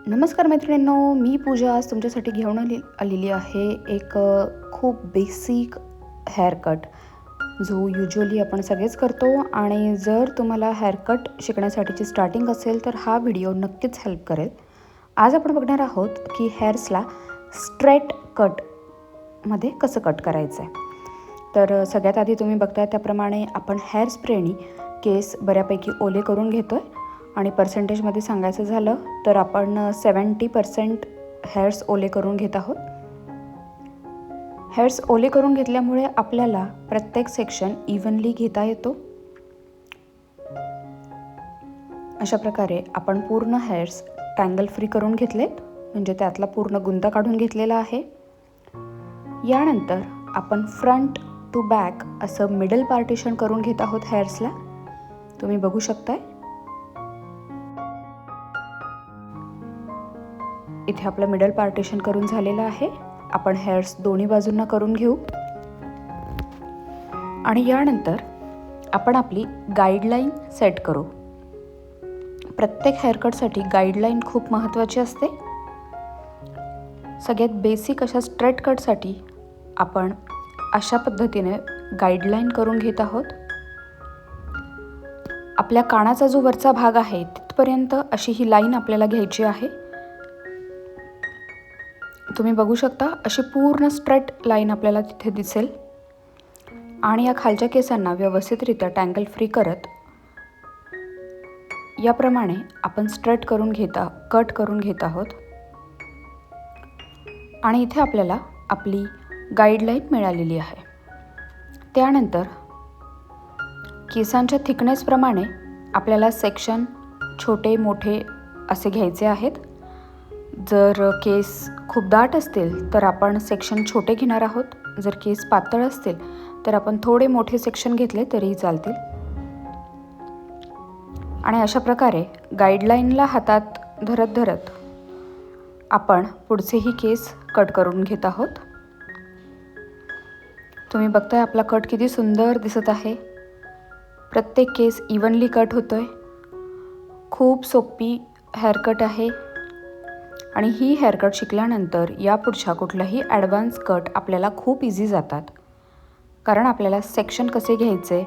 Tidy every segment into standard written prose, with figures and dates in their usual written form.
नमस्कार मैत्रिणींनो, मी पूजा आज तुमच्यासाठी घेऊन आलेली आहे एक खूप बेसिक हेअरकट जो युजुअली आपण सगळेच करतो. आणि जर तुम्हाला हेअरकट शिकण्यासाठीची स्टार्टिंग असेल तर हा व्हिडिओ नक्कीच हेल्प करेल. आज आपण बघणार आहोत की हेअर्सला स्ट्रेट कटमध्ये कसं कट करायचं आहे. तर सगळ्यात आधी तुम्ही बघताय त्याप्रमाणे आपण हेअर स्प्रेनी केस बऱ्यापैकी ओले करून घेतो आहे. आणि पर्सेंटेजमध्ये सांगायचं झालं तर आपण 70% हेअर्स ओले करून घेत आहोत. हेअर्स ओले करून घेतल्यामुळे आपल्याला प्रत्येक सेक्शन इव्हनली घेता येतो. अशा प्रकारे आपण पूर्ण हेअर्स टँगल फ्री करून घेतलेत, म्हणजे त्यातला पूर्ण गुंता काढून घेतलेला आहे. यानंतर आपण फ्रंट टू बॅक असं मिडल पार्टिशन करून घेत आहोत हेअर्सला. तुम्ही बघू शकताय इथे आपलं मिडल पार्टिशन करून झालेलं आहे. आपण हेअर्स दोन्ही बाजूंना करून घेऊ आणि यानंतर आपण आपली गाईडलाईन सेट करू. प्रत्येक हेअरकटसाठी गाईडलाईन खूप महत्त्वाची असते. सगळ्यात बेसिक अशा स्ट्रेट कटसाठी आपण अशा पद्धतीने गाईडलाईन करून घेत आहोत. आपल्या कानाचा जो वरचा भाग आहे तिथपर्यंत अशी ही लाईन आपल्याला घ्यायची आहे. तुम्ही बघू शकता अशी पूर्ण स्ट्रेट लाईन आपल्याला तिथे दिसेल. आणि या खालच्या केसांना व्यवस्थितरित्या टँगल फ्री करत याप्रमाणे आपण स्ट्रेट करून कट करून घेत आहोत. आणि इथे आपल्याला आपली गाईडलाईन मिळालेली आहे. त्यानंतर केसांच्या थिकनेसप्रमाणे आपल्याला सेक्शन छोटे मोठे असे घ्यायचे आहेत. जर केस खूप दाट असतील तर आपण सेक्शन छोटे घेणार आहोत. जर केस पातळ असतील तर आपण थोडे मोठे सेक्शन घेतले तरीही चालतील. आणि अशा प्रकारे गाईडलाईनला हातात धरत धरत आपण पुढचेही केस कट करून घेत आहोत. तुम्ही बघताय आपला कट किती सुंदर दिसत आहे. प्रत्येक केस इव्हनली कट होतोय. खूप सोपी हेअरकट आहे. आणि ही हेअरकट शिकल्यानंतर यापुढच्या कुठलाही ॲडव्हान्स कट आपल्याला खूप इझी जातात. कारण आपल्याला सेक्शन कसे घ्यायचे,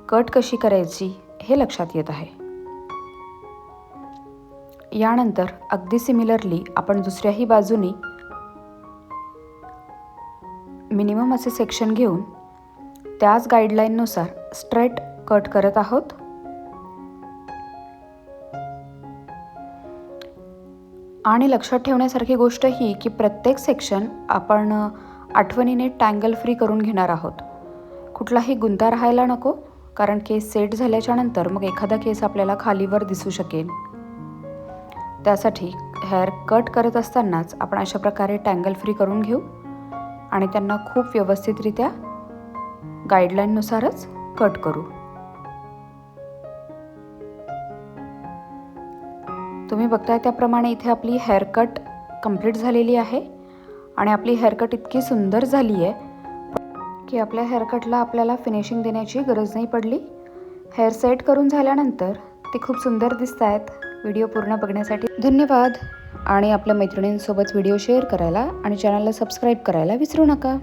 कट कशी करायची हे लक्षात येत आहे. यानंतर अगदी सिमिलरली आपण दुसऱ्याही बाजूनी मिनिमम असे सेक्शन घेऊन त्याच गाईडलाईननुसार स्ट्रेट कट करत आहोत. आणि लक्षात ठेवण्यासारखी गोष्ट ही की प्रत्येक सेक्शन आपण आठवणीने टँगल फ्री करून घेणार आहोत. कुठलाही गुंता राहायला नको, कारण केस सेट झाल्याच्या नंतर मग एखादा केस आपल्याला खालीवर दिसू शकेल. त्यासाठी हेअर कट करत असतानाच आपण अशा प्रकारे टँगल फ्री करून घेऊ आणि त्यांना खूप व्यवस्थितरित्या गाईडलाईननुसारच कट करू. तुम्ही बघताय त्याप्रमाणे इथे आपली हेअरकट कंप्लीट झालेली आहे. आणि आपली हेअरकट इतकी सुंदर झाली आहे की आपल्या हेअरकटला आपल्याला फिनिशिंग देण्याची गरज नाही पडली. हेअर सेट करून झाल्यानंतर ते खूप सुंदर दिसत आहेत. व्हिडिओ पूर्ण बघण्यासाठी धन्यवाद. आणि आपल्या मैत्रिणींसोबत व्हिडिओ शेअर करायला आणि चॅनलला सबस्क्राईब करायला विसरू नका.